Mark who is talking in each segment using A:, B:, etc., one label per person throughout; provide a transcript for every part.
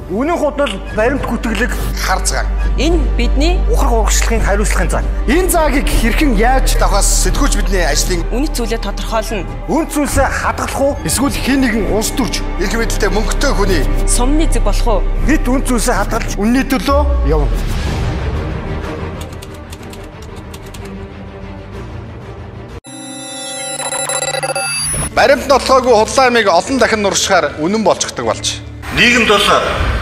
A: Үүний хувьд бол баримт гүтгэлэг
B: хар цаг.
A: Энэ бидний ухрах урагшлагын хариуцлагын заа. Энэ заагийг хэрхэн яаж
B: давхаас сэтгүүлч бидний ажлын
C: үнэт зүйлээ тодорхойлно.
A: Үн зүйлсээ хадгалах уу? Эсвэл хэн нэгэн улс төрч
B: эрх мэдэлтэй мөнгөтэй хүний
C: сумны зэг болох уу?
A: Бид үн зүйлсээ хадгалж үнний төлөө явна.
B: Баримт нотлоогүй худлаамыг олон дахин нуршихаар үнэн болчихдог болж.
D: Нийгэмд бол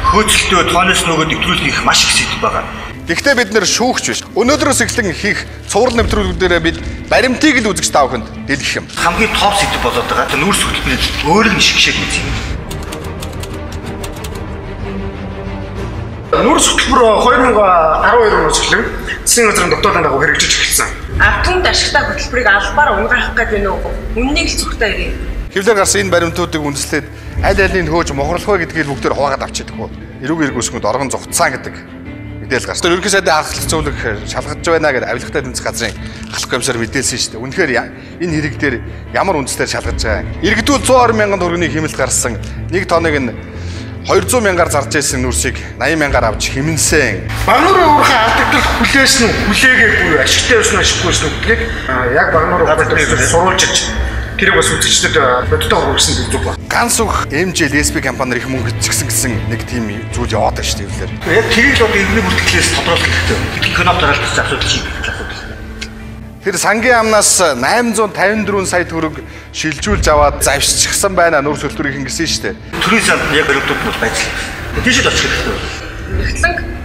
D: хөөцөлтөө тооноос нөгөөд нэвтрүүлэх маш их сэдв байгаа.
B: Гэхдээ бид нэр шүүгч биш. Өнөөдрөөс эхлэн хийх цуврал нэвтрүүлгүүдээр бид баримтыг л үзэж таавахынд дэлгэх юм.
D: Хамгийн топ сэдв болоод байгаа. Нүүрс хөтөлбөрөнд өөр нь шигшээг мэт юм.
E: Нүүрс хөтөлбөр 2012 оноос эхлэн засгийн газрын тогтоолын дагуу хэрэгжиж эхэлсэн.
C: Автомат ашигтай хөтөлбөрийг албаар унгаах гэж байна уу? Үннийг л зүгтээ ирээ.
B: Хэвлэр гарсан энэ баримтуудыг үндэслээд аль алийг хөөж мохорлох вэ гэдгийг бүгдээр хуваагаад авчихэд гоо. Эрүүг эргүүлсэнд оргон зугцсан гэдэг мэдээлэл гарсан. Ерөнхий сайдын ахлах зөвлөх шалгаж байна гэдэг авилгатай тэмцэх газрын ахлах комиссар мэдээлсэн шүү дээ. Үнэхээр энэ хэрэг дээр ямар үндслээр шалгаж байгаа. Иргэдүүл 120 мянган төгрөгийн хэмэлт гарсан. Нэг тоног нь 200 мянгаар зарж ирсэн нүрсийг 80 мянгаар авч хэмнэсэн.
E: Багнуурын уурхай алдагдал хүлээсэн үү, хүлээгээгүй ашигтай байсан ашиггүй байсан гэдгийг яг багнуурын хөтөлбөрөөр сурвалжиж тэрийг бас үзэгчдэд бодиттой хургуулсан гэж зүг ба.
B: Ганц үг MJ лесби компаниар их мөнгө идчихсэн гэсэн нэг тийм зүйл яваад байна шүү дээ.
D: Яг тэрийг л одоо иргэний бүртгэлээс тодруулах хэрэгтэй. Бидний киноп дараалж асуудал шийдэх асуудал.
B: Тэр сангийн амнаас 854 сая төгрөг шилжүүлж аваад завшчихсан байна нүүрс хөтөлбөрийн гэсэн шүү дээ.
D: Төрийн санд яг баримтууд бол байцлаа. Тийш л очих хэрэгтэй.
C: Нэгтлэн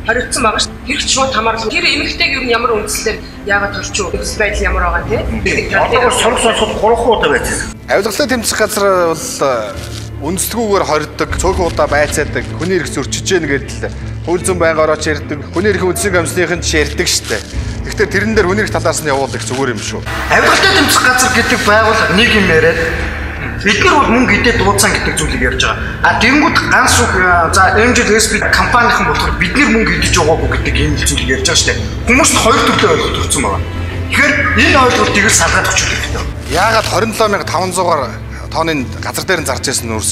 C: хариуцсан байгаа ш. Хэрэг шууд хамаарлаа. Тэр эмэгтэйг юу ямар үндслээр яагаад төрч үү? Өс байдал ямар байгаа тий?
D: Одоо сурах сонсоход 3 удаа байцсан.
B: Авилгалтай тэмцэх газар бол үндэслэгүүгээр хордог, цөөхөн удаа байцаадаг, хүний эрх зөрчиж гэнэ гэдэл хууль зүйн байнга орооч ярьдаг, хүний эрх үндсэн комиссныхын ч ярьдаг штэ. Тэгэхээр тэрэн дээр хүний эрх талаас нь явуулах зүгээр юм шүү.
E: Авилгалтай тэмцэх газар гэдэг байгууллага нэг юм яриад бид нар бол мөнгө идээд дуудсан гэдэг зүйлийг ярьж байгаа. А тэгэнгүүт ганц үг за MJ лесби компанийн болохоор бид нар мөнгө идэж байгаагүй гэдэг ийм зүйлийг ярьж байгаа штэ. Хүмүүс нь хоёр төрлөө ойлголт өгсөн байгаа. Тэгэхээр энэ ойлголтыг л салгаад өгч хэрэгтэй.
B: Яагаад 27500-аар тонны газар дээр нь зарж ирсэн нүрс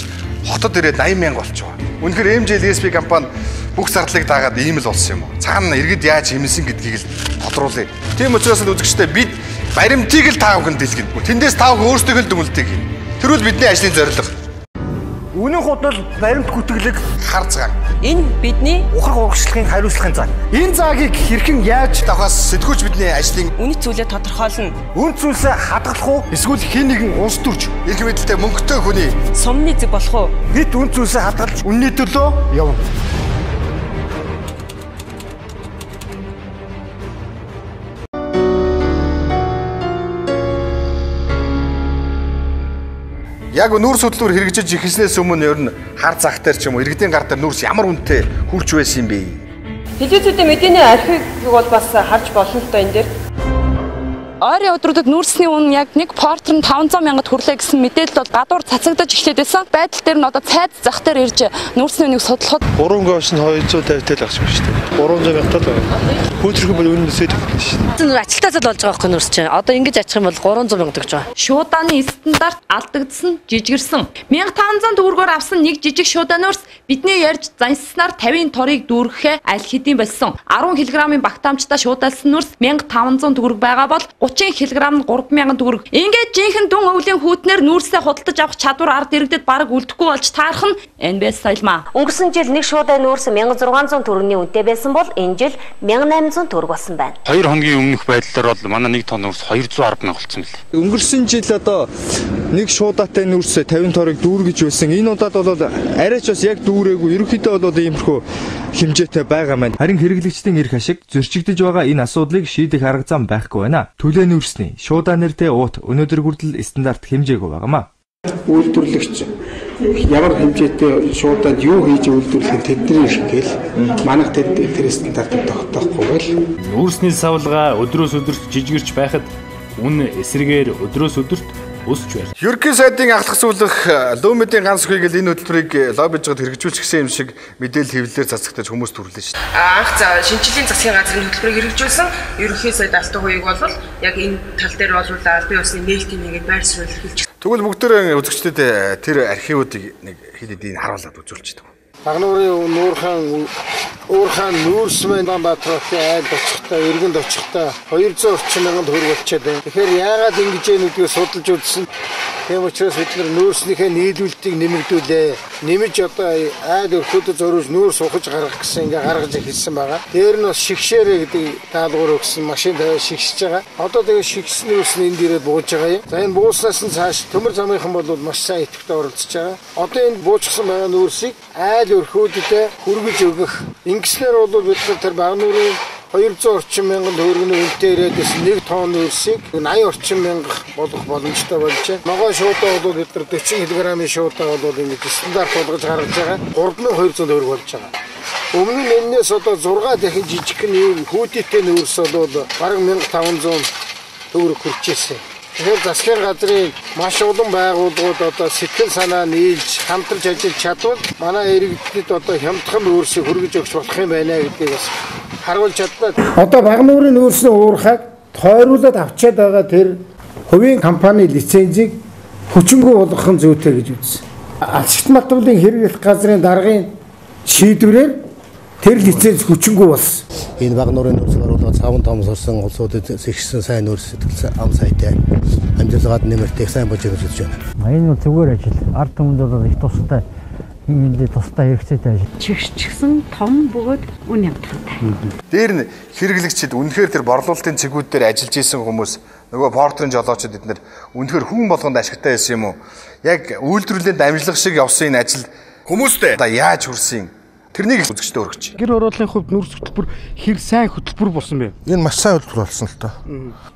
B: хотод ирээд 80 мянга болчихоо. Үнэхээр MJ лесби компани бүх зардлыг даагаад ийм л болсон юм уу? Цаана иргэд яаж хэмнэсэн гэдгийг л тодруулъя. Тийм учраас л үзэгчтэй бид баримтыг л таавахын дэлгэнэ. Тэндээс таавах өөрсдөө л дүгнэлтийг хийнэ. Тэр бол бидний ажлын зорилго.
A: Үүний хувьд бол баримт гүтгэлэг
B: хар цаг.
C: Энэ бидний
A: ухрах урагшлагын хариуцлагын заа. Энэ заагийг хэрхэн яаж
B: давхаас сэтгүүлч бидний ажлын
C: үнэт зүйлээ тодорхойлно.
A: үн зүйлсээ хадгалах уу? Эсвэл хэн нэгэн улс төрч
B: эрх мэдэлтэй мөнгөтэй хүний
C: сумны зэг болох уу?
A: бид үн зүйлсээ хадгалж үнний төлөө явна.
B: Яг нүүрс хөтөлбөр хэрэгжиж эхэлснээс өмнө ер нь хар зах дээр ч юм уу иргэдийн гар дээр нүүрс ямар үнэтэй хурж байсан юм бэ?
C: Телевизүүдийн мэдээний архивыг бол бас харж болно л доо энэ дээр. Ойрын өдрүүдэд нүүрсний үн яг нэг портер нь 500 мянгад хүрлээ гэсэн мэдээлэл бол гадуур цацагдаж эхлээд байсан. Байдал дээр нь одоо цайд зах дээр ирж нүүрсний үнийг судлахад
F: 3 гоош нь 250 тэл авчих шүү дээ. 300 мянга тал байна. Хүүтрэх бол үнэсээ тэгнэ шүү дээ.
G: Зүг ажилтаасаа болж байгаа байхгүй нүүрс чинь. Одоо ингэж ачих юм бол 300 мянга төгж байгаа.
C: Шуудааны стандарт алдагдсан, жижигэрсэн. 1500 төгрөгөөр авсан нэг жижиг шуудаа нүүрс бидний ярьж занснаар 50-ын торыг дүүргэхээ аль хэдийн болсон. 10 кг-ын багтаамжтай шуудаалсан нүүрс 1500 төгрөг байгаа бол 30 кг нь 3000 төгрөг. Ингээд жинхэнэ дүн өвлийн хүүтнэр нүүрсээ худалдаж авах чадвар ард иргэдэд бараг үлдэхгүй болж таарах нь NBS соёлмаа.
G: Өнгөрсөн жил нэг шуудаа нүүрс 1600 төгрөгийн үнэтэй байсан бол энэ жил 1800 төгрөг болсон байна.
H: 2 хоногийн өмнөх байдлаар бол манай нэг тонн нүүрс 210 мянга болсон мөлий.
F: Өнгөрсөн жил одоо нэг шуудаатай нүүрс 50 торыг дүүргэж байсан. Энэ удаад бол арайч бас яг дүүрээгүй. Ерөнхийдөө бол иймэрхүү хэмжээтэй байгаа маань. Харин хэрэглэгчдийн эрх ашиг зөрчигдөж байгаа энэ асуудлыг шийдэх арга зам байхгүй байна. Төлөө нүүрсний шуудаа нэртэй уут өнөөдөр хүртэл стандарт хэмжээгүй байгаамаа.
I: Үйлдвэрлэгч ямар хэмжээтэй шуудаад юу хийж үйлдвэрлэх нь тэдний эрх гээл манайх тэр стандартыг тогтоохгүй л
J: нүүрсний савлгаа өдрөөс өдөрт жижигэрч байхад үн эсрэгээр өдрөөс өдөрт өсч байна.
B: Ерөнхий сайдын ахлах зөвлөх лөөмөдийн ганц үгийг л энэ хөтөлбөрийг лоббиж гад хэрэгжүүлчихсэн юм шиг мэдээлэл хэвлэлээр цацгтаж хүмүүс түрлээ шүү дээ.
C: Анх за шинжилгээний засгийн газрын хөтөлбөрийг хэрэгжүүлсэн ерөнхий сайд алтан хувийг бол яг энэ тал дээр бол албан ёсны нээлтийн нэгэд байр суурь хэлж.
B: Тэгвэл бүгдээрээ үзэгчдэд тэр архивуудыг нэг хэд хэдийн харуулад үзүүлж байгаа.
I: Багнуурын уурхаан нүүрсмэн Улаанбаатарын айлд очихдаа, иргэнд очихдаа 200 орчим мянган төгрөг болчиход байна. Тэгэхээр яагаад ингэж ийнүүдийг судалж үзсэн. Тийм учраас бид нүүрснийхээ нийлүүлэлтийг нэмэгдүүлээ. Нэмж одоо айл өрхөдөд зориулж нүүрс ухаж гаргах гэсэн ингээ гаргаж хэлсэн байгаа. Дээр нь бас шигшээрэ гэдэг даалгавар өгсөн машин тавиад шигшиж байгаа. Одоо тэгээ шигсэн нүүрс нь энд ирээд бууж байгаа юм. За энэ бууснаас нь цааш төмөр замынхан бол маш сайн идэвхтэй оролцож байгаа. Одоо энэ буужсан байгаа нүүрсийг айл өрхөдөд хүргэж өгөх. Ингэснээр бол бид тэр Багнуурын 200 орчим мянган төгрөгийн үнэтэй ирээдээс 1 тонн нүүрсийг 80 орчим мянга болгох боломжтой болж байна. Ногоон шуудаа бол бид нар 40 кг-ийн шуудаа бол ингэ стандарт болгож гаргаж байгаа. 3200 төгрөг болж байгаа. Өмнө нь энэс одоо 6 дахин жижигхэн ийм хүүдийтэй нүүрс бол бараг 1500 төгрөг хүрч ирсэн. Тэгэхээр засгийн газрын маш олон байгууллагууд одоо сэтгэл санаа нийлж хамтарч ажиллаж чадвал манай иргэдэд одоо хямдхан нүүрсийг хүргэж өгч болох юм байна гэдгийг бас харуулж чадлаа. Одоо Багнуурын нүүрсний уурхайг тойруулаад авчиад байгаа тэр хувийн компани лицензийг хүчингү болгох нь зүйтэй гэж үзсэн. Алшигт матбулын хэрэглэх газрын даргын шийдвэрээр тэр лиценз хүчингү болсон.
K: Энэ Багнуурын нүүрсийг оруулаад савн том сурсан улсуудад зэгшсэн сайн нүүрс сэтгэл ам сайтай амжилтгаад нэмэртэй сайн болж байгаа гэж байна.
L: Энэ бол зүгээр ажил. Ард түмэнд бол их тустай энэ тустай хэрэгцээтэй ажил.
M: Чигшчихсэн том бөгөөд үн явуулдаг.
B: Дээр нь хэрэглэгчид үнэхээр тэр борлуулалтын цэгүүд дээр ажиллаж исэн хүмүүс нөгөө портрын жолоочид эднэр үнэхээр хүн болгонд ашигтай байсан юм уу? Яг үйлдвэрлэлд амжилах шиг явсан энэ ажил хүмүүстэй одоо яаж хүрсэн юм? Тэрнийг үзэгчтэй өргөж.
I: Гэр хорооллын хувьд нүүрс хөтөлбөр хэр сайн хөтөлбөр болсон бэ?
K: Энэ маш сайн хөтөлбөр болсон л тоо.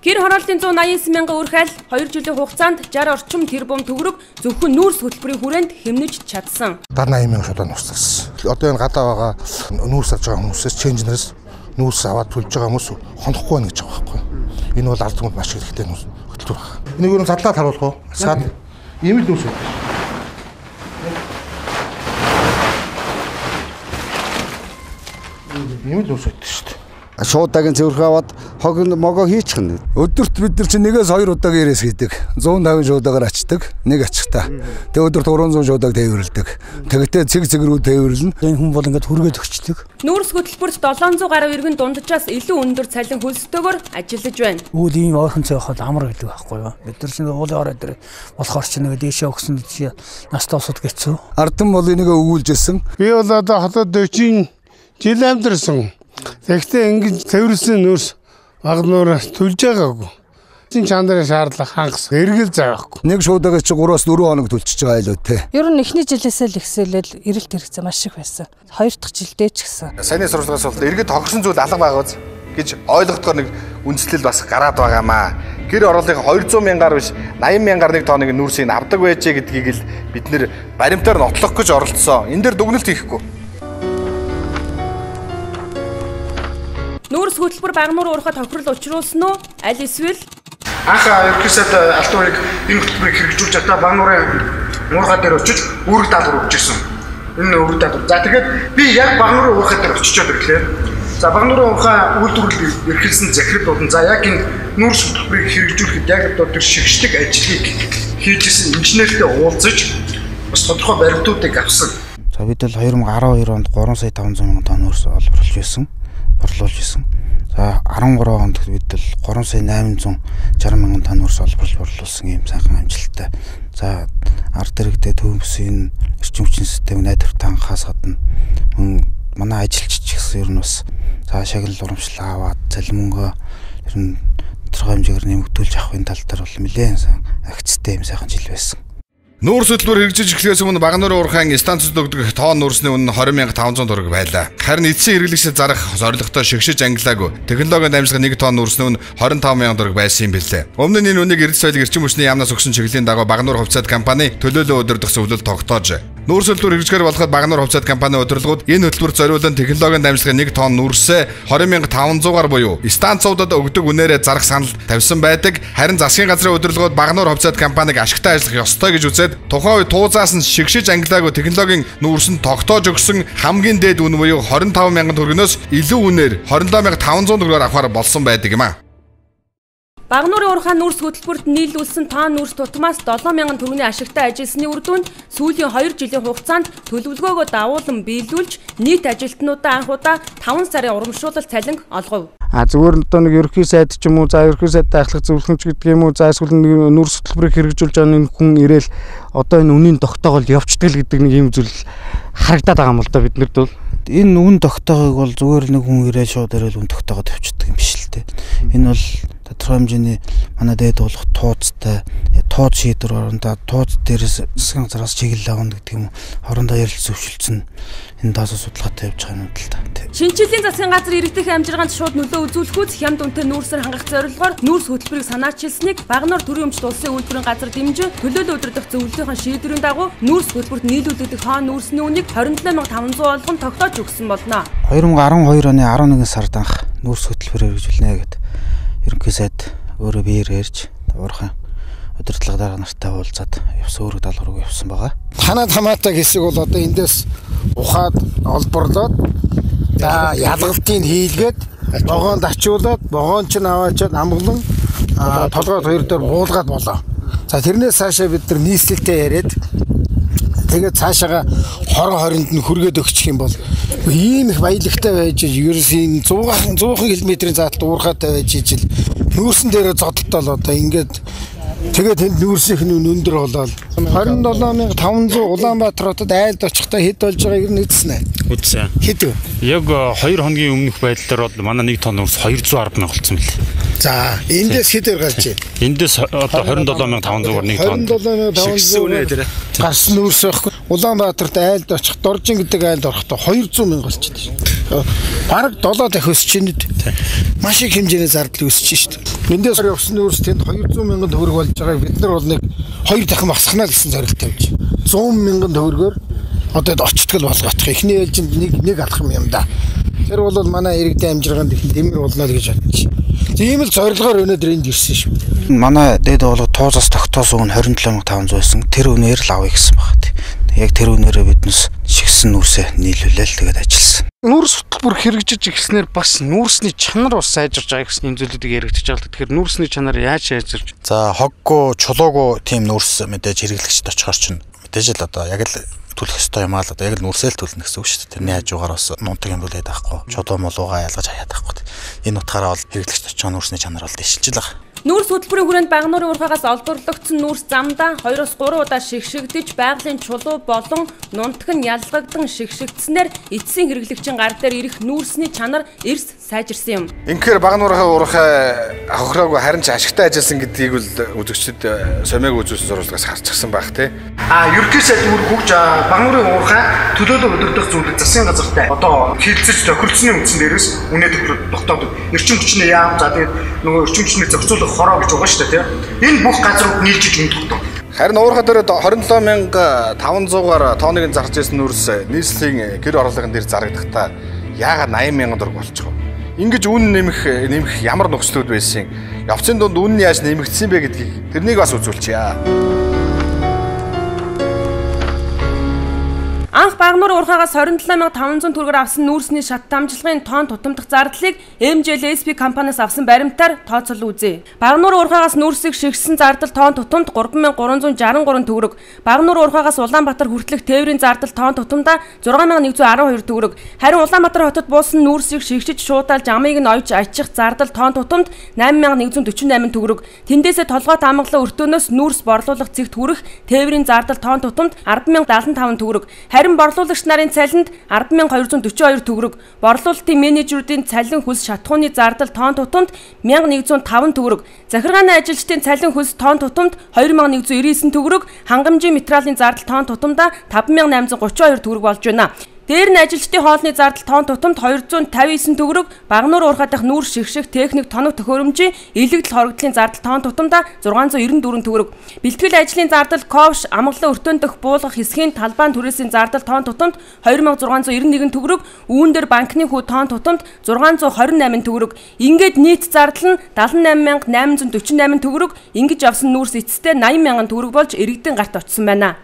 N: Гэр хорооллын 189 мянган үрхэл 2 жилийн хугацаанд 60 орчим тэрбум төгрөг зөвхөн нүүрс хөтөлбөрийн хүрээнд хэмнэж чадсан.
K: 80 мянган шударга нууцсан. Одоо энэ гадаа байгаа нүүрс авч байгаа хүмүүсээс ченжнерс нүүрс аваад төлж байгаа хүмүүс хонохгүй байна гэж байгаа байхгүй. Энэ бол ард түмэнд маш хэрэгтэй нүүрс хөтөлбөр байна. Энийг юу задлаад харуулах уу? Саад ийм л нүүрс. Ийм л үсэт шүү дээ.
O: Шуудагийн цэвэрх аваад хог могоо хийчих нь. Өдөрт бид нар чинь 1-2 удаагийн ярээс хийдэг. 150 шуудагаар ачдаг. Нэг ачхтаа. Тэгээ өдөрт 300 шуудаг тээвэрлдэг. Тэгтээ цэг рүү тээвэрлэн. Энэ хүн бол ингээд хүргээд өгчдөг.
N: Нүүрс хөтөлбөрт 700 гаруй иргэн дунджаас илүү өндөр цалин хөлсдөгөөр ажиллаж байна.
L: Үйл ийм ойрхон цай хахад амар гэдэг байхгүй юу? Бид нар чинь уулын орой дээр болохоор чинь нэг дээшээ өгсөн чи настаа усуд гэцүү.
O: Ардэн бол энийг өгүүлжсэн.
I: Би бол одоо хотод 40 жил амьдарсан. Тэгтээ ингэж цэвэрлсэн нүүрс Багнуураас төлж байгаагүй. Чин чандрын шаардлага хангас эргэл заахгүй.
O: Нэг шуудагаас чи 3-4 хоног төлчихөж байгаа илүү те.
M: Ер нь эхний жилээсээ л ихсэлэл эрэлт хэрэгцээ маш их байсан. 2 дахь жилдээ ч гэсэн.
B: Саяны сурвалжлагаас бол иргэд хогсон зүйл алга байгааз гэж ойлгохдоор нэг үндслэл бас гараад байгаамаа. Гэр ороолын 200 мянгаар биш 80 мянгаар нэг тоног нүүрсийг авдаг байжээ гэдгийг л бид нэр баримтаар нотлох гэж оролцсон. Энэ дээр дүгнэлт хийхгүй.
N: Нүүрс хөтөлбөр Багнуур уурхад тохирол учруулсан уу? Аль эсвэл
E: анх ерөөсөд алтуурыг энэ хөтөлбөрийг хэрэгжүүлж чадаа Багнуурын уурхаа дээр очиж үүрэг даалгавар өгч ирсэн. Энэ үүрэг даалгавар. За тэгээд би яг Багнуурын уурхаа дээр очичоод ирлээ. За Багнуурын уурхаа үйлдвэрлэл эрхэлсэн захирлууд нь за яг энэ нүүрс хөтөлбөрийг хэрэгжүүлэхэд яг одоо тэр шигшлэг ажлыг хийжсэн инженертэй уулзаж бас тодорхой баримтуудыг авсан.
P: За бид л 2012 онд 3 сая 500 мянган тонн нүүрс олборлож байсан. Борлуулж исэн. За 13 онд бид л 3 сая 860 мянган тонн нүүрс олборлож борлуулсан юм сайхан амжилттай. За ард иргэдэд төв бүсийн эрчим хүчний систем найдварт хангахаас гадна манай ажилчид ч гэсэн ер нь бас цаашааг л урамшлаа аваад цалин мөнгөө ер нь тодорхой хэмжээгээр нэмэгдүүлж авахын тал дээр бол нэлээд агцтай юм сайхан жил байсан.
B: Нүүрс хөтөлбөр хэрэгжиж эхлэхээс өмнө Багнуурын уурхайн станцид өгдөг тоон нүүрсний үнэ 20,500 төгрөг байлаа. Харин эцсийн хэрэглэгчид зарах зорилготой шигшиж ангилаагүй. Технологийн дамжлага 1 тонн нүүрсний үнэ 25,000 төгрөг байсан юм билээ. Өмнө нь энэ үнийг эрдэс соёлын эрчим хүчний яамнаас өгсөн чиглэлийн дагуу Багнуур хувьцаат компани төлөөлөө өдөрдөх зөвлөлд тогтоож. Нүүрс хөтөлбөр хэрэгжихээр болоход Багнуур хувьцаат компани удирдлагууд энэ хөтөлбөр зориулан технологийн дамжлага 1 тонн нүүрсээ 20,500-аар буюу станцуудад өгдөг үнээрээ зарах санал тавьсан байдаг. Харин засгийн газрын удирдлагууд Багнуур хувьцаат компанийг ашигтай ажиллах ёстой гэж үзээд тухайн үед тууцаас нь шигшиж ангилаагүй технологийн нүүрсэнд тогтоож өгсөн хамгийн дээд үн буюу 25,000 төгрөгнөөс илүү үнээр 27,500 төгрөгөөр авахар болсон байдаг юм а.
N: Багнуурын уурхай нүүрс хөтөлбөрт нийлүүлсэн тоон нүүрс тутмаас 7000 төгрөгийн ашигтай ажилласны үр дүнд сүүлийн 2 жилийн хугацаанд төлөвлөгөөгөө дагуулan биелүүлж нийт ажилтнуудаа анх удаа 5 сарын урамшуулал цалин олгов.
Q: Зүгээр одоо нэг ерөнхий сайд ч юм уу за ерөнхий сайдтай ахлах зөвлөмж гэдэг юм уу за эсвэл нүүрс хөтөлбөрийг хэрэгжүүлж байгаа нэг хүн ирээл одоо энэ үнийн тогтоогол явцдаг л гэдэг нэг юм зүйл харагдаад байгаа юм л да биднэрд бол
P: энэ үн тогтоогыг бол зүгээр нэг хүн ирээл шууд ирээл үн тогтоогоо тавьчихдаг юм биш л дээ. Энэ бол тодорхой хэмжээний манай дээд болох тууцтай тууц шийдвэр орондоо тууц дээрээс засгийн газраас чиглэл авах гэдэг юм хоорондоо ярилцсан өвчлөлтсөн энэ даасан судалгаатай явж байгаа юм л да.
N: Шинжлэлийн засгийн газар иргэдийн хамжиргаанд шууд нөлөө үзүүлэхүүц хямд үнэтэй нүүрсээр хангах зорилгоор нүүрс хөтөлбөрийг санаачилсныг Багнуур төрийн өмчт улсын үйлдвэрийн газар дэмжин төлөөлөл өдөрдох зөвлөлийн шийдвэрийн дагуу нүүрс хөтөлбөрт нийлүүлэгдэх хоон нүүрсний үнийг 27500 болгон тогтоож өгсөн болно.
P: 2012 оны 11 сард анх нүүрс хөтөлбөр хэрэгжүүлнэ гэдэг ерөнхий сайд өөрөө биеэр ярьж уурхай удирдлага дарга нартай уулзаад явсан өөрөг даалгаврыг явсан байгаа.
I: Танад хамаатай хэсэг бол одоо эндээс ухаад олборлоод за ялгалтыг хийлгээд богоонд ачуулаад богоон ч аваачаад амглан толгойд хоёр дээр буулгаад болоо. За тэрнээс цаашаа бид нар нийслэлтэй яриад тэгээд цаашаага хорон хоринд нь хүргээд өгчих юм бол ийм их баялагтай байж ерөөсийн 100 км-ийн заалт уурхаатай байж ижил нүүрсэн дээрээ зодтолтол одоо ингээд тэгээд тэнд нүүрсийнх нь өндөр болоод 27500 Улаанбаатар хотод айлд очихдаа хэд болж байгааг нь үзсэн.
H: Үзсэн.
P: Хэд вэ?
H: Яг 2 хоногийн өмнөх байдлаар бол манай 1 тонн нүүрс 210 мянга болсон мэл.
I: За эндээс хэдээр гарч ийн?
H: Эндээс одоо 27500-аар 1 тонн.
I: 27500 гарсан нүүрс байхгүй. Улаанбаатарт айлд очих Доржин гэдэг айлд орохдоо 200 мянга болчихсон шүү дээ. Бараг 7 дахь өсч ийн үү? Маш их хэмжээний зардал үүсэж шүү дээ. Эндээс явсан нүүрс тэнд 200 мянган төгрөг болж байгааг бид нар бол нэг 2 дахин багсгана гэсэн зорилттой байж. 100 мянган төгрөгөөр одоо очтгол болгочих. Эхний ээлжинд нэг алах юм да. Тэр бол манай иргэдийн амжиргаанд их дэмэр болно л гэж бодчих. Тийм л зорилгоор өнөөдөр энд ирсэн шүү.
P: Манай дээд болго туузаас тогтоосон үн 27500 байсан. Тэр үнээр л авъя гэсэн байна. Яг тэр үнээрээ биднес шигсэн нүүрсээ нийлүүлээл тэгээд ажилласан.
Q: Нүүрс хөтөлбөр хэрэгжиж ирснээр бас нүүрсний чанар бас сайжирж байгаа гэсэн юм зүйлүүдийг яригдчих жаал. Тэгэхээр нүүрсний чанар яаж сайжирч?
R: За хоггүй, чулуугүй тийм нүүрс мэдээж хэрэглэгчд очихоор чинь мэдээж л одоо яг л төлөх ёстой юм аа л одоо яг л нүүрсэл төлнө гэсэн үг шүү дээ. Тэрний хажуугаар бас нунтаг юм үлээд байхгүй. Чулуу молуугаа ялгаж хаяад байхгүй. Энэ утгаараа бол хэрэглэгчд очих нүүрсний чанар бол дэвшилж байгаа.
N: Нүүрс хөтөлбөрийн хүрээнд Багнуурын уурхайгаас олборлогдсон нүүрс замдаа 2-3 удаа шигшигдэж байгалийн чулуу болон нунтаг нь ялгагдан шигшигдснээр эцсийн хэрэглэгчийн гар дээр ирэх нүүрсний чанар эрс сайжирсан юм.
B: Инхээр Багнуурын уурхай хохироогүй харин ч ашигтай ажилласан гэдгийг л үзэгчид сомыг үзүүлсэн сурвалжлагаас харчихсан байх тий.
E: Ерөнхий сайд хөгж Багнуурын уурхай төлөөлөл өдөрдох зүйлийг засгийн газартай одоо хилцэж тохиролцсны үндсэн дээрээс үнэт тогтоодог. Эрчим хүчний яам за тэгээд нөгөө эрчим хүчний зохицуулах хороо гэж байгаа шүү дээ тийм. Энэ бүх газрууд нийлжиж өгдөг.
B: Харин уурхай дээр 27500-аар тоныг зарж ирсэн нүүрс нийслэлийн гэр орлогын дээр зарагдахдаа яагаад 80000 төгрөг болчих вэ? Ингэж үн нэмэх ямар нөхцлүүд байсан? Явцын дунд үн нь яаж нэмэгдсэн бэ гэдгийг тэрнийг бас үзүүлчихье.
N: Анх Багнуурын уурхайгаас 27500 төгрөгөөр авсан нүүрсний шат дамжлагын тоон тутамдах зардлыг MJLSP компаниас авсан баримтаар тооцоолон үзье. Багнуурын уурхайгаас нүүрсийг шигшсэн зардал тоон тутамд 3363 төгрөг. Багнуурын уурхайгаас Улаанбаатар хүртэлх тээврийн зардал тоон тутамдаа 6112 төгрөг. Харин Улаанбаатар хотод буусан нүүрсийг шигшиж шуудалж амыг нь ойж ачих зардал тоон тутамд 8148 төгрөг. Тэндээсээ толгойд амгалан өртөөнөөс нүүрс борлуулах цэгт хүрэх тээврийн зардал тоон тутамд 10075 төгрөг. Харин борлуулагч нарын цалинд 10242 төгрөг, борлуулалтын менежерүүдийн цалин хөлс шатхууны зардал тоон тутамд 1105 төгрөг, захиргааны ажилчдын цалин хөлс тоон тутамд 2199 төгрөг, хангамжийн материалын зардал тоон тутамдаа 5832 төгрөг болж байна. Дээр нь ажилчдын хоолны зардал тоон тутамд 259 төгрөг, Багнуурын уурхай дахь нүүрс шигших техник тоног төхөөрөмжийн илэгдэл хоригдлын зардал тоон тутамдаа 694 төгрөг. Бэлтгэл ажлын зардал ковш амгалан өртөөн дэх буулгах хэсгийн талбайн түрээсийн зардал тоон тутамд 2691 төгрөг, үүн дээр банкны хүү тоон тутамд 628 төгрөг. Ингээд нийт зардал нь 78848 төгрөг. Ингэж авсан нүүрс эцэстээ 80000 төгрөг болж иргэдийн гарт очсон байна.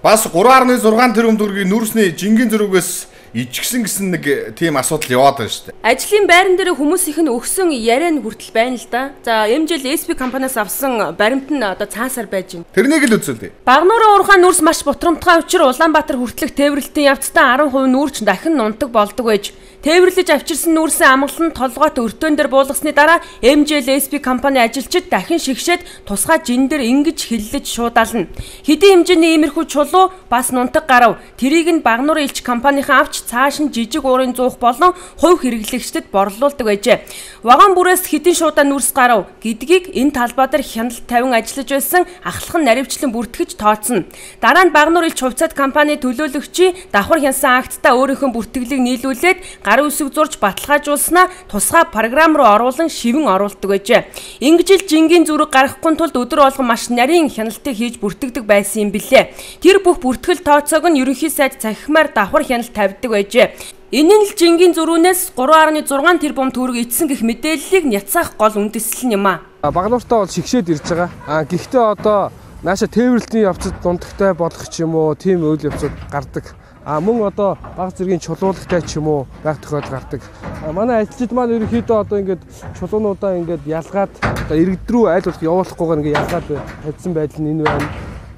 B: Бас 3.6 тэрбум төгрөгийн нүүрсний жингийн зөрүүгээс ичгсэн гэсэн нэг тийм асуудал яваад байна шүү дээ.
N: Ажлын байран дээр хүмүүс их нь өгсөн яриа нь хүртэл байна л да. За MJL SP компаниас авсан баримт нь одоо цаасаар байж байна.
B: Тэрнийг л үзүүлээ.
N: Багнуурын уурхай нүүрс маш бутрамтгай учраа Улаанбаатар хүртэлх тээвэрлэлтийн явцдаа 10% нүүрч дахин нунтаг болдог байж. Тээвэрлэж авчирсан нүүрсээ амгалан толгойт өртөөн дээр буулгасны дараа MJL SP компани ажилчид дахин шигшээд тусгай жин дээр ингэж хиллэж шуудаална. Хэдийн хэмжээний иймэрхүү чулуу бас нунтаг гарав. Тэрийг нь Багнуурын элч компанийн авч цааш нь жижиг уурын зуух болон хувь хэрэглэгчдэд борлуулдаг байжээ. Вагон бүрээс хэдэн шуудаа нүүрс гарав гэдгийг энэ талбай дээр хяналт тавин ажиллаж байсан ахлах нь наривчлан бүртгэж тооцно. Дараа нь Багнуур элч хувьцаат компани төлөөлөгчийн давхар хянсан акттай өөрийнхөө бүртгэлийг нийлүүлээд гарын үсэг зурж баталгаажуулснаа тусгай програм руу оруулан шивэн оруулдаг байжээ. Ингэж л жингийн зүрэг гаргахгүй тулд өдөр болгон маш нарийн хяналтыг хийж бүртгэдэг байсан юм билээ. Тэр бүх бүртгэл тооцоог нь ерөнхий сайд цахимаар давхар хяналт тавьдаг байжээ. Энэ нь л жингийн зөрүүнээс 3.6 тэрбум төгрөг эцсэн гэх мэдээллийг няцаах гол үндэслэл юм а.
S: Багнууртаа бол шигшээд ирж байгаа. Гэхдээ одоо нааша тээвэрлэлтийн явцад дундагтай болох ч юм уу, тийм үйл явцад гардаг. Мөн одоо баг зэргийн чулуулагтай ч юм уу байх тохиолдол гардаг. Манай ажилчид маань ерөнхийдөө одоо ингээд чулуунуудаа ингээд ялгаад одоо иргэд рүү аль болох явуулахгүйгээр ингээд ялгаад тавьсан байдал нь энэ байна.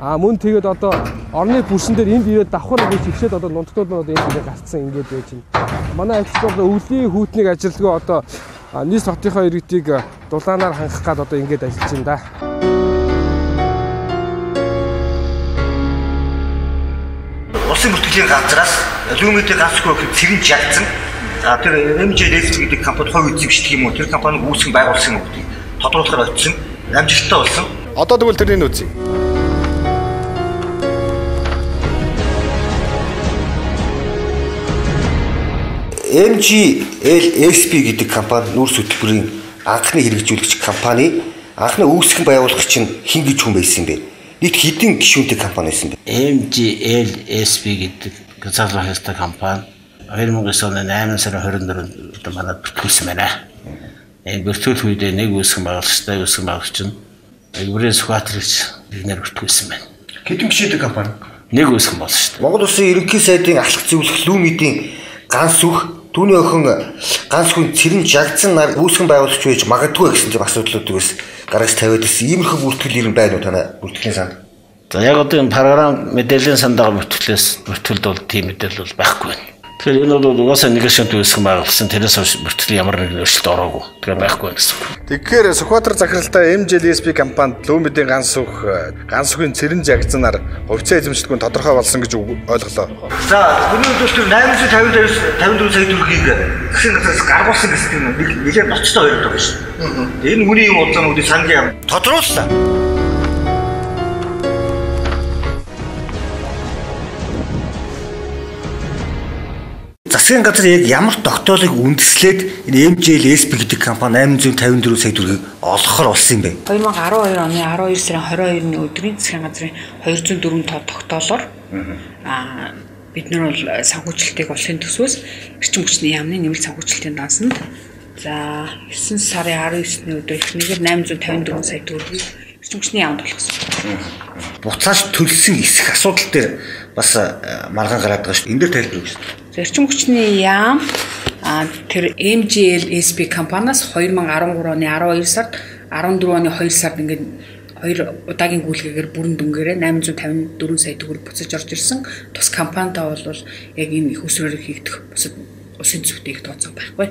S: Мөн тэгээд одоо орны бүрсэн дээр энд ирээд давхар гэж хөвшөөд одоо нунтгууд нь одоо энд ирээд гарцсан ингээд байж байна. Манай ажилчид одоо өвлийн хүүтнийг ажилтгаа одоо нийс хотынхоо иргэдийг дулаанаар хангах гад одоо ингээд ажиллаж байна да.
D: Улсын бүртгэлийн газраас лүмэдийн ганцгүй цэрэн жагдсан. Тэр MJL SP гэдэг компани хувь эзэмшдэг юм уу? Тэр компаниг үүсгэн байгуулсан юм гэдэг тодруулахаар очсон. Амжилттай болсон.
B: Одоо тэгвэл тэрний үзье.
T: MJL SP гэдэг компани нүүрс хөтөлбөрийн анхны хэрэгжүүлэгч компани анхны үүсгэн байгуулагч нь хэн гэж хүн байсан юм бэ? Нийт хэдэн гишүүнтэй компани байсан бэ?
R: MJL SP гэдэг газар хястай компани 2009 оны 8 сарын 24-нд манай бүртгүүлсэн байна. Энэ бүртгүүлэх үедээ нэг үүсгэн байгуулагч нь Эгбрийн Сүхбаатар гэж нэгнээр бүртгүүлсэн байна.
T: Хэдэн гишүүнтэй компани?
R: Нэг үүсгэн болсон шүү дээ.
T: Монгол Улсын ерөнхий сайдын ахлах зөвлөх лүмэдийн ганц үх түүний охин ганц хүн цэрэн жагдсан нар үүсгэн байгуулагч байж магадгүй гэсэн тийм асуудлуудыг бас гаргаж тавиад ирсэн. Иймэрхүү бүртгэл ирэн байна уу танай бүртгэлийн санд?
R: За яг одоо энэ програм мэдээллийн сандаага бүртгэлд бол тийм мэдээлэл бол байхгүй байна. Тэгэхээр энэ бол угаасаа нэг шөнт үүсгэн байгуулсан тэрээс хойш бүртгэл ямар нэгэн өөрчлөлт ороогүй. Тэгэхээр байхгүй байна гэсэн үг.
B: Тэгэхээр Сүхбаатар захиралтай MJL SP компанид лүмэдийн ганц үхийн цэрэн жагдсанаар хувьцаа эзэмшдэггүй тодорхой болсон гэж ойлголоо.
D: За хүний өдөртөө 854 сая төгрөгийг засгийн газраас гаргуулсан гэсэн нэг нэлээд ноцтой ойлголт байна шүү. Энэ хүний юм удаагийн сангийн тодрууллаа.
T: Засгийн газар яг ямар тогтоолыг үндэслээд энэ MJL SP гэдэг компани 854 сая төгрөгийг олгохоор болсон юм бэ?
U: 2012 оны 12 сарын 22-ны өдрийн засгийн газрын 204 тоо тогтоолоор бид нар бол санхүүжилтийг улсын төсвөөс эрчим хүчний яамны нэмэлт санхүүжилтийн дансанд за 9 сарын 19-ний өдөр эхнийгээр 854 сая төгрөгийг эрчим хүчний яамд болгосон.
T: Буцааж төлсөн эсэх асуудал дээр бас маргаан гараад байгаа шүү. Энд дээр тайлбар өгсөн.
U: Эрчим хүчний яам тэр MJL SP компаниас 2013 оны 12 сард 14 оны 2 сард ингээд 2 удаагийн гүйлгээгээр бүрэн дүнгээрээ 854 сая төгрөг буцаж орж ирсэн. Тус компанитай бол яг энэ их усроор хийгдэх бусад улсын зөвхөн их тооцоо байхгүй.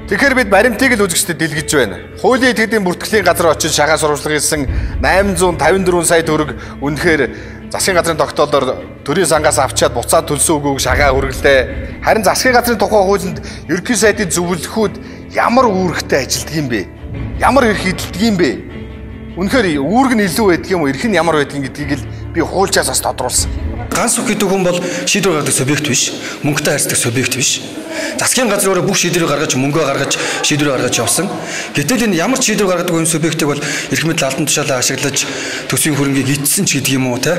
B: Тэгэхээр бид баримтыг л үзэгчдэд дэлгэж байна. Хуулийн итгэдийн бүртгэлийн газар очиж шагаа сурвалжлага хийсэн 854 сая төгрөг үнэхээр засгийн газрын тогтоолоор төрийн сангаас авчаад буцаад төлсөн үгүйг шагаа хүргэлээ. Харин засгийн газрын тухай хуулинд ерөнхий сайдын зөвлөхүүд ямар үүрэгтэй ажилтдаг юм бэ? Ямар эрх эдэлдэг юм бэ? Үнэхээр үүрэг нь илүү байдаг юм уу? Эрх нь ямар байдгийг гэдгийг л би хуульчаас бас тодруулсан.
V: Ганц үг гэдэг хүн бол шийдвэр гаргадаг субъект биш, мөнгөтэй харьцдаг субъект биш. Засгийн газар өөрөө бүх шийдвэрийг гаргаж, мөнгөө гаргаж, шийдвэр гаргаж явсан. Гэтэл энэ ямар ч шийдвэр гаргадаг хүн субъектыг бол эрх мэдэл албан тушаалаа ашиглаж төсвийн хөрөнгийг эзсэн ч гэдэг юм уу те.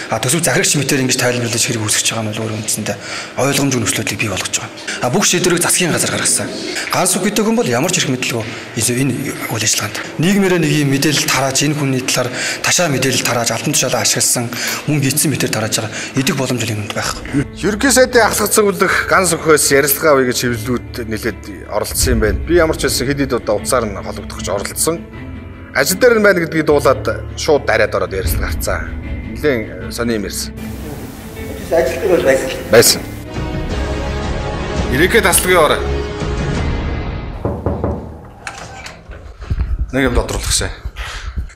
V: төсөв захирагч мэтээр ингэж тайлбарлаж хэрэг үүсгэж байгаа нь бол өөр үндсэндээ ойлгомжгүй нөхцөлийг бий болгож байгаа. Бүх шийдвэрийг засгийн газар гаргасан. Ганц үг гэдэг хүн бол ямар ч хэрэг мэдлгүй энэ үйл ажиллагаанд нийгмээрээ нэг юм мэдээлэл тарааж энэ хүний талаар ташаа мэдээлэл тарааж алтан тушаалаа ашигласан мөн хийцэн мэтээр тарааж байгаа эдэг боломж юмд байхгүй.
B: Ерөнхий сайдын ахлах зөвлөх ганц өхөөс ярилцлага үеийн чиглэлүүд нэлээд оролцсон юм байна. Би ямар ч байсан хэд хэд удаа уцаар нь холбогдох гэж оролцсон. Ажил дээр нь байна гэдгийг дуулаад шууд дараад ороод ярилцлага гарцсан. Нэлээд сони юм ярьсан.
D: Ажил дээр бол
B: байсан. Ирээдүйд таслагын орой. Нэг юм тодруулахшаа.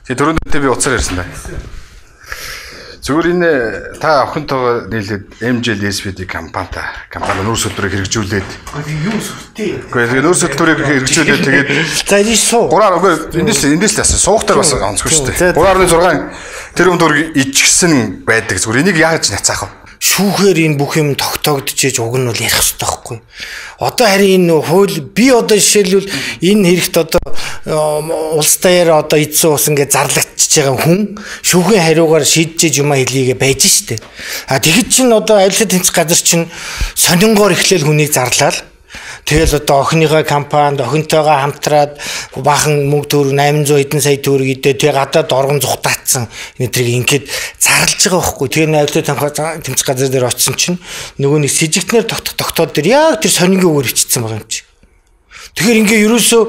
B: Тэгээ түрүүндээ би уцаар ярьсан байна. Зүгээр энэ та охинтойгоо нийлээд MJL SPD компани нүүр сөдлөрийг хэрэгжүүлээд
I: юу сүртэй.
B: Гэхдээ нүүр сөдлөрийг хэрэгжүүлээд тэгээд
I: за энэ суу.
B: 3 эндээс л асуу. Суухтар бас онцгүй шүү дээ. 3.6 тэрбум төгрөг ижигсэн байдаг. Зүгээр энийг яаж няцаах вэ?
I: Шүүхээр энэ бүх юм тогтоогдчихэж уг нь бол ярих хэрэгтэй байхгүй. Одоо харин энэ хууль би одоо жишээлбэл энэ хэрэгт одоо улс даяар одоо эдсэн ус ингээд зарлагдчихж байгаа хүн шүүхийн хариугаар шийдэж юм хэлийгээ байж штэ. А тэгэд чинь одоо авилгын тэнцэх газар чинь сонингоор эхлээл хүнийг зарлаад тэгэл одоо охиныхоо компанид охинтойгоо хамтраад баахан мөнгө төгрөг 800 хэдэн сая төгрөг идэ тэгээ гадаад оргон зүхтаацсан энийг ингээд зарлж байгаа байхгүй. Тэгээ навлын тэмцэх газар дээр очсон чинь нөгөө нэг сэжигтнэр тогтоод дээр яг тэр сонингийн өөр ичсэн байгаа юм чи. Тэгэхээр ингээ ерөөсөө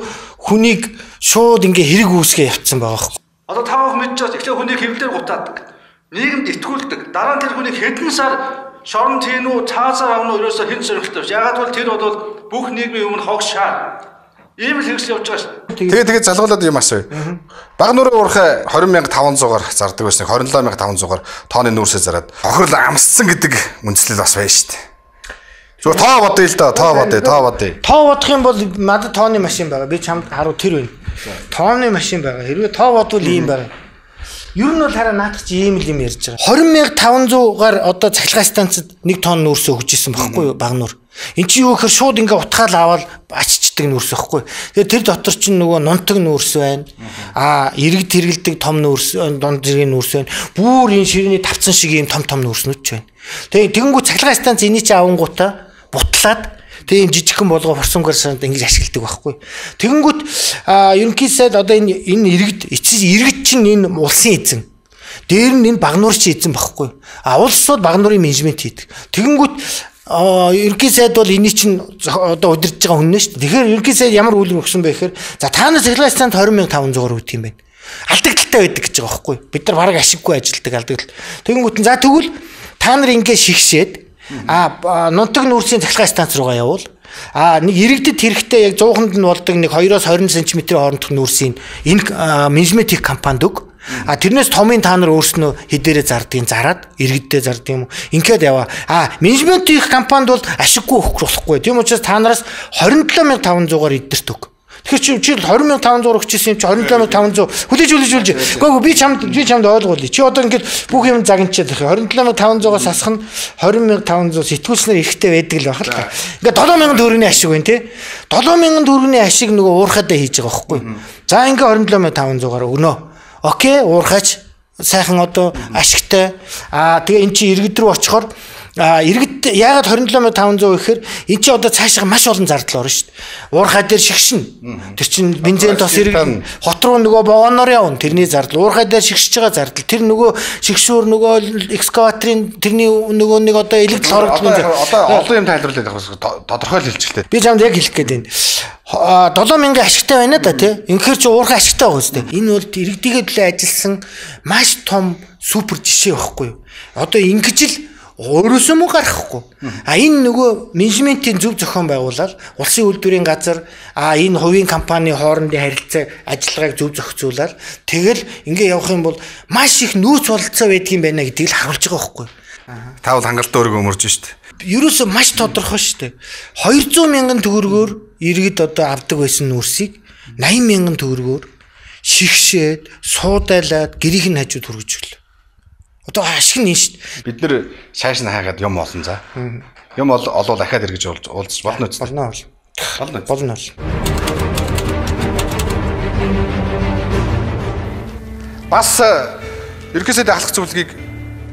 I: хүнийг шууд ингээ хэрэг үүсгээ явцсан байгаа байхгүй.
V: Одоо тавх мэдж байгаа тэгэхээр хүнийг хэвлэлээр гутаадаг. Нийгэмд итгүүлдэг. Дараа нь тэр хүнийг хэдэн сар шорон тийм үү цаазаар авна ерөөсөө хэн сонирхолтой. Ягаад бол тэр бол бүх нийгмийн өмнө хог шаа. Ийм л хэрэгсэл явж байгаа шүү.
B: Тэгээд залгуулад юм асууя. Баг нуурын уурхай 20,500-аар зардаг байсан. 27,500-аар тооны нүүрсээ зараад хохирол амсцсан гэдэг үндслэл бас байна шүү дээ. Зүгээр тоо бодъё л да, тоо бодъё.
I: Тоо бодох юм бол надад тооны машин байгаа. Би чамд харуу тэр байна. Тооны машин байгаа. Хэрвээ тоо бодвол ийм байгаа. Ер нь бол хараа наадах чи ийм л юм ярьж байгаа. 20,500-аар одоо цахилгаан станцад 1 тонн нүүрсөө өгч исэн байхгүй юу баг нуур. Энд чи юу гэхээр шууд ингээ утгаал аваад аччихдаг нүүрс байхгүй. Тэгээ тэр дотор чинь нөгөө нунтаг нүүрс байна. Иргэд тэргэлдэг том нүүрс, дунд зэргийн нүүрс байна. Бүр энэ ширээний тавцан шиг ийм том нүүрснүүд ч байна. Тэгээ тэгэнгүү цахилгаан станц энийг чи авангуудаа бутлаад тэгээ энэ жижигхэн болгоо форсунгаар санд ингэж ашигладаг байхгүй. Тэгэнгүүт ерөнхий сайд одоо энэ иргэд чинь энэ улсын эзэн. Дээр нь энэ багнуур чи эзэн байхгүй. Улсууд багнуурын менежмент хийдэг. Тэгэнгүүт ерөнхий сайд бол энийг чинь одоо удирдах байгаа хүн нэ шүү дээ. Тэгэхээр ерөнхий сайд ямар үйлдэл өгсөн бэ гэхээр за таанаас цахилгаан станцд 20,500-аар өгдөг юм байна. Алдагдaltaй байдаг гэж байгаа байхгүй. Бид нар бараг ашиггүй ажилтдаг алдагдал. Тэгэнгүүт за тэгвэл та нар ингэ шигшээд нунтаг нүүрсийн цахилгаан станц руугаа явуул. Нэг иргэдэд хэрэгтэй яг 100-нд нь болдог нэг 2-оос 20 см хоорондох нүүрсийн энэ менежмент хийх компанид өг. Тэрнээс томын та нар өөрснөө хэдээрээ зардгийг зараад иргэддээ зардаг юм. Ингээд яваа. Менежмент хийх компанид бол ашиггүй өгөх болохгүй. Тийм учраас та нараас 27,500-аар эдэрт өг. Тэгэхээр чи 20,500 өгчээсэн юм чи 27,500 хүлээж. Гэхдээ би чамд ойлгуулъя. Чи одоо ингээд бүх юм загинчаад байх. 27,500-аас асах нь 20,500 сэтгүүлснээр эрэхтэй байдаг л байх л та. Ингээд 7,000 төгрөгийн ашиг байна тий. 7,000 төгрөгийн ашиг нөгөө уурхадаа хийж байгаа байхгүй. За ингээд 27,500-аар өгнө. Окей, уурхаач сайхан одоо ашигтай. Тэгээ эн чи иргэд рүү очихоор иргэд яагаад 27,500 гэхээр эн чи одоо цаашаа маш олон зардал орно шүү дээ. Уурхай дээр шигшин. Тэр чин бензин тос иргэн хот руу нөгөө вагоноор явна. Тэрний зардал. Уурхай дээр шигшиж байгаа зардал. Тэр нөгөө шигшүүр нөгөө экскаваторын тэрний нөгөө нэг одоо элэгдэл хорогдлын
B: одоо олон юм тайлбарлаад байгаа тодорхойл хэлчихлээ.
I: Би чамд яг хэлэх гээд байна. 7,000 ашигтай байна да тий. Инхээр чи уурхай ашигтай байгаа үстэй. Энэ бол иргэдийгээ төлөө ажилласан маш том супер жишээ байхгүй юу? Одоо ингэж л өөрөөсөө мөн гарахгүй. Энэ нөгөө менежментийн зөв зохион байгуулалт, улсын үйлдвэрийн газар, энэ хувийн компани хоорондын харилцаа ажиллагааг зөв зохицуулаад тэгэл ингээ явах юм бол маш их нөөц бололцоо байдгийн байна гэдгийг л харуулж байгаа байхгүй.
B: Та бол хангалттай өөрийгөө өмөрж штт.
I: Ерөөсөө маш тодорхой штт. 200,000 төгрөгөөр иргэд одоо авдаг байсан нүүрсийг 80,000 төгрөгөөр шигшээд, суудайлаад гэрийг нь хажууд хүргэж өглөө. Одоо ашиг нь шүү дээ.
B: Бид нэр шааш нь хаагаад юм олон за. Юм олвол ахаад эргэж уулзч болно үү?
I: Болно.
B: Бас ерөнхийдөө ахлах зөвлөгийг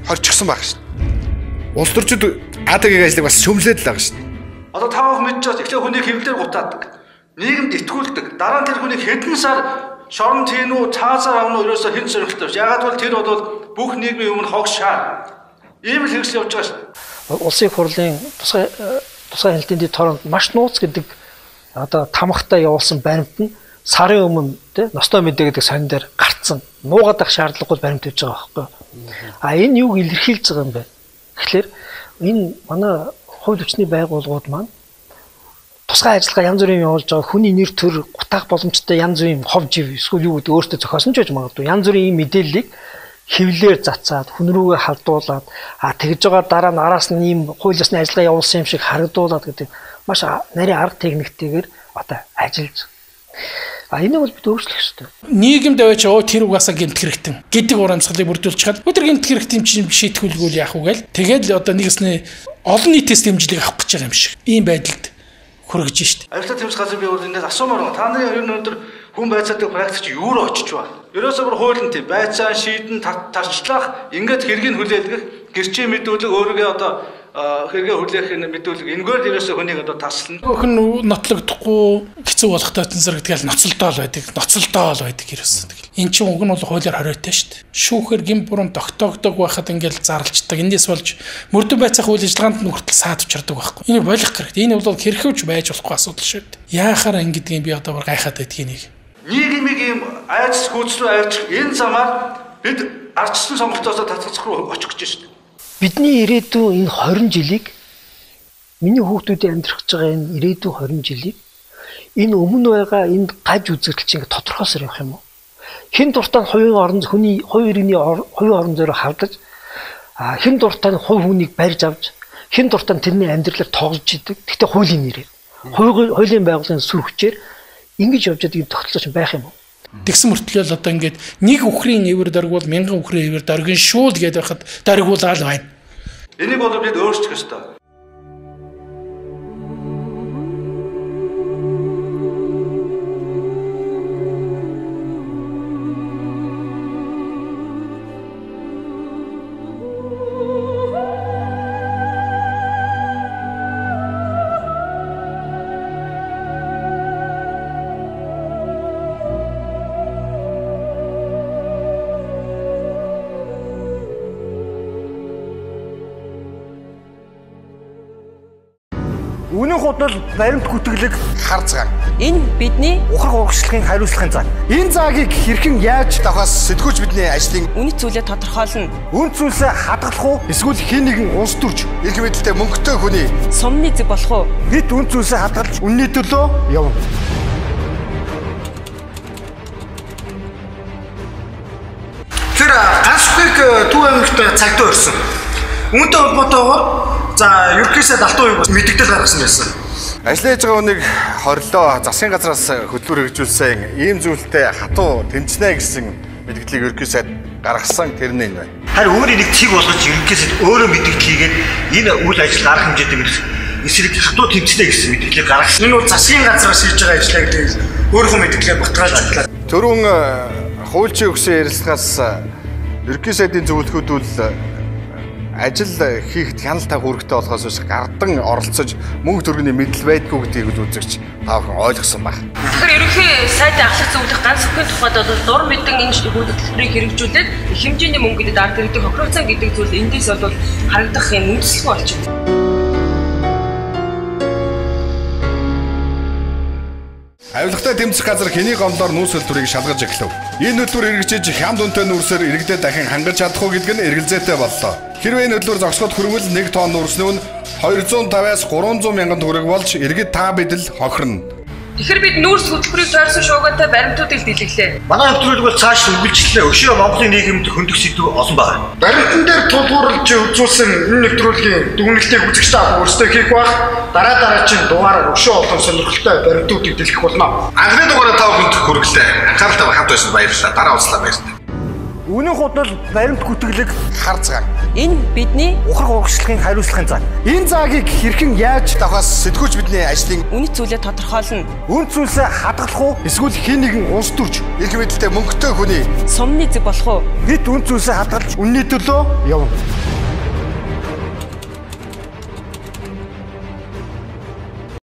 B: хорчихсон байх шүү дээ. Улс төрчид АТГ-ийн ажлыг бас шөмлөөд л байгаа шүү дээ.
E: Одоо тавах мэдчихэж эхлээ хүнийг хэвлэлээр гутаадаг. Нийгэмд итгүүлдэг. Дараа нь тэр хүнийг хэдэн сар шорон тийм үү цаасаар авна өрөөсөө хэн сонирхолтой биш. Ягаад бол тэр бол бүх нийгмийн өмнө хог шаа. Ийм л хэрэгсэл явж байгаа шүү дээ.
A: Улсын хурлын тусгай хяналтын дэд торонд маш нууц гэдэг одоо тамхтай явуулсан баримт нь сарын өмнө тий ностой мэдээ гэдэг сонин дээр гарцсан. Нуугаад ах шаардлагагүй баримт хийж байгаа байхгүй. А энэ юуг илэрхийлж байгаа юм бэ? Тэгэхээр энэ манай хууль хүчний байгууллагууд маань тусгай ажиллагаа янз бүрийн явуулж байгаа хүний нэр төр гутаах боломжтой янз бүрийн хов жив эсвэл юу гэдэг өөртөө зохиосон ч гэж магадгүй янз бүрийн мэдээллийг хэвлэлээр цацаад хүн рүүгээ халдуулаад тэгж байгаа дараа нь араас нь ийм хууль ёсны ажиллагаа явуулсан юм шиг харагдуулаад гэдэг маш нарийн арга техниктэйгээр одоо ажиллаж. Энэ бол бид өөрчлөх ёстой.
G: Нийгэмд аваач тэр угаасаа гэмт хэрэгтэн гэдэг урамсгалыг бүрдүүлж чад. Өдөр гэмт хэрэгтэн чинь шийтгүүлгүүл яах вэ гээл. Тэгээд одоо нэгэснээ олон нийтээс дэмжлэг авах гэж байгаа юм шиг. Ийм байдалд хүрэж штт.
E: Авилга тэмцэх газар би бол эндээс асуумаар байна. Та нарын өнөөдөр хүн байцаадаг практик чи юу руу очиж байна? Ерөөсөө бүр хуулийн тийм байцаа шийдэн тарчлах ингээд хэргийг хүлээлгэх гэрчээ мэдүүлэг өөригөө одоо хэрэгээ хүлээх мэдүүлэг энэгээр ерөөсөө хүнийг одоо таслана.
G: Хүн нотлогдохгүй хэцүү болох тооцсон гэдгээл ноцолдоо л байдаг ерөөсөө. Эн чинь уг нь бол хуулиар хориотой шүү дээ. Шүүхээр гин бүрэн тогтоогдог байхад ингээл зарлцдаг. Эндээс болж мөрдөн байцаах үйл ажиллагаанд нүртэл саад учирдаг байхгүй. Энийг болох хэрэгтэй. Энэ бол хэрхэвч байж болохгүй асуудал шүү дээ. Яахаар ингэдгийг би одоо гайхаад байдгийг.
E: Нийгмийг ийм айц гүйцлүү айж энэ замаар бид ардчсан сонголтоос татгалзах руу очих гэж шүү дээ.
A: Бидний ирээдүйн энэ 20 жилийг миний хүүхдүүдийн амьдрах гэж байгаа энэ ирээдүйн 20 жилийг энэ өмнө байгаа энэ гаж үзэгдэл чинь тодорхойлсоор явах юм уу? Хэн дуртай хувийн орон хүний хувь иргэний хувийн орон зөөрө хавдаж хэн дуртай хувь хүнийг барьж авч хэн дуртай тэрний амьдралаар тоглож идэг. Гэхдээ хуулийн нэрээр хуулийн байгууллагын сүр хүчээр ингэж явж байгаа тогтолцоо чинь байх юм уу?
G: Тэгсэн мөртлөө л одоо ингээд нэг үхрийн нэвэр дөргвол 1000 үхрийн нэвэр дөргөн шүү л гэдээ байхад дөргуулаад байна.
E: Энийг бол бид өөрчлөх ёстой. Үнэн худал баримт гүтгэлэг
B: харцгаа.
N: Энэ бидний
E: ухрах урагшлагын хариуцлагын заа. Энэ заагийг хэрхэн яаж
B: давхаас сэтгүүлч бидний ажлын
N: үнэт зүйлээ тодорхойлно.
E: Үн зүйлсээ хадгалах уу? Эсвэл хэн нэгэн улс төрч
B: эрх мэдэлтэй мөнгөтэй хүний
N: сумны зэг болох уу?
E: Бид үн зүйлсээ хадгалж үнний төлөө явна. Тэр ганцхыг Төв аймагт цагтаа өрсөн. Үүнтэй холбоотойгоор за ерөнхийдөө Алтан уяг мэдээлэл гаргасан байсан.
B: Ажиллаж байгаа хүнийг хорилоо засгийн газраас хөтлөөр хэрэгжүүлсэн ийм зүйлтэй хатуу тэмцэнэ гэсэн мэдээллийг ерөнхий сайд гаргасан тэр нь энэ байна.
D: Харин өөрийн нэг цэг болгож ерөнхий сайд өөрөө мэдээлэл хийгээд энэ үйл ажил гарах хэмжээтэй эсрэг хатуу тэмцэнэ гэсэн мэдээллийг гаргасан.
E: Энэ бол засгийн газраас хийж байгаа ажлаа гэдэг өөрийнхөө мэдээлэлээ баталгааж ажиллаа.
B: Төрөн хуульчийн өгсөн ярилцлагаас ерөнхий сайдын зөвлөхүүд бол ажил хийхэд хяналттай үүрэгтэй болохоос биш гардан оролцож мөнгө төгрөгийн мэдэл байдгүй гэдгийг үзэгч таавхан ойлгосон байна.
N: Тэгэхээр ерөнхий сайдын ахлах зөвлөх ганц бүхэн тухайд бол дур мэдэн энэ үйлдэлийг хэрэгжүүлээд их хэмжээний мөнгө гэдэг ард иргэдэг хохирогцсон гэдэг зүйл эндээс бол харагдах юм үндэслэх болчихно.
B: Авилгатай тэмцэх газар хэний гомдоор нүүрс хөлбөрийг шалгаж эхлэв. Энэ хөлбөр эргэжиж хямд үнэтэй нүүрсээр иргэдэд дахин хангаж чадах уу гэдг нь эргэлзээтэй боллоо. Хэрвээ энэ хөлбөр зогсоход хүрвэл 1 тонн нүүрснөв нь 250-аас 300 мянган төгрөг болж иргэд та бидэл хохирно.
N: Тэгэхээр бид нүүрс хөтөлбөрийг тойрсон шуугаатай баримтуудыг дэлгэглээ.
D: Манай хөтөлбөрийг бол цааш үргэлжлэлээ. Өшөө Монголын нийгэмд хөндөх сэдв олон байна.
E: Баримтан дээр тулгуурлаж үзүүлсэн энэ нэвтрүүлгийн дүгнэлтийг үзэгчтэй авах өөрсдөө хийх байх. Дараа чинь дугаараар өшөө олон сонирхолтой баримтуудыг дэлгэх болно.
B: Анхны дугаараа тав хүнд хүргэлээ. Анхааралтай хамт байсан баярлалаа. Дараа уулзлаа баярлалаа.
E: Үнэн хот бол баримт гүтгэлэг
B: хар цаг.
N: Энэ бидний
E: ухрах урагшлагын хариуцлагын заа. Энэ заагийг хэрхэн яаж
B: давхаас сэтгүүлч бидний ажлын
N: үнэт зүйлээ тодорхойлно.
E: Үн зүйлсээ хадгалах уу? Эсвэл хэн нэгэн улс төрч
B: эрх мэдэлтэй мөнгөтэй хүний
N: сумны зэг болох уу?
E: бид үн зүйлсээ хадгалж үнний төлөө явна.